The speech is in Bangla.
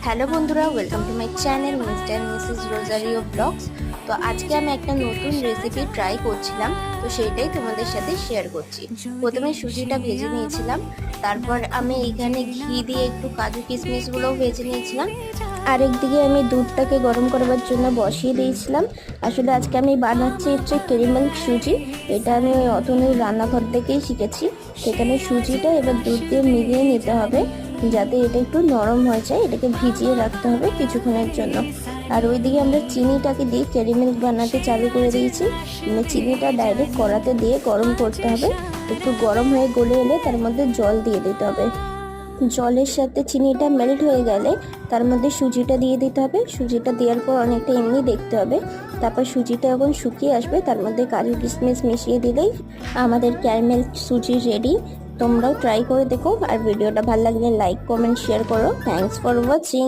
হ্যালো বন্ধুরা, welcome to my channel Mr and Mrs Rozario vlogs. তো আজকে আমি একটা নতুন রেসিপি ট্রাই করছিলাম, তো সেইটাই তোমাদের সাথে শেয়ার করছি। প্রথমে সুজিটা ভেজে নিয়েছিলাম, তারপর আমি এখানে ঘি দিয়ে একটু কাজু কিশমিশগুলোও ভেজে নিয়েছিলাম। আরেকদিকে আমি দুধটাকে গরম করবার জন্য বসিয়ে দিয়েছিলাম। আসলে আজকে আমি বানাচ্ছি হচ্ছে ক্যারামেল সুজি। এটা আমি ওই অতনুর রান্নাঘর থেকেই শিখেছি। সেখানে সুজিটা এবার দুধ দিয়ে মিলিয়ে নিতে হবে যাতে এটা একটু নরম হয়ে যায়। এটাকে ভিজিয়ে রাখতে হবে কিছুক্ষণের জন্য। আর ওইদিকে আমরা চিনিটাকে দিয়ে ক্যারামেল বানাতে চালু করে দিয়েছি। মানে চিনিটা ডাইরেক্ট কড়াতে দিয়ে গরম করতে হবে। একটু গরম হয়ে গলে এলে তার মধ্যে জল দিয়ে দিতে হবে। জলের সাথে চিনিটা মেল্ট হয়ে গেলে তার মধ্যে সুজিটা দিয়ে দিতে হবে। সুজিটা দেওয়ার পর অনেকটা এমনি দেখতে হবে। তারপর সুজিটা যখন শুকিয়ে আসবে তার মধ্যে কাজু কিশমিশ মিশিয়ে দিলেই আমাদের ক্যারামেল সুজি রেডি। তোমরাও ট্রাই করে দেখো, আর ভিডিওটা ভালো লাগলে লাইক কমেন্ট শেয়ার করো। Thanks for watching.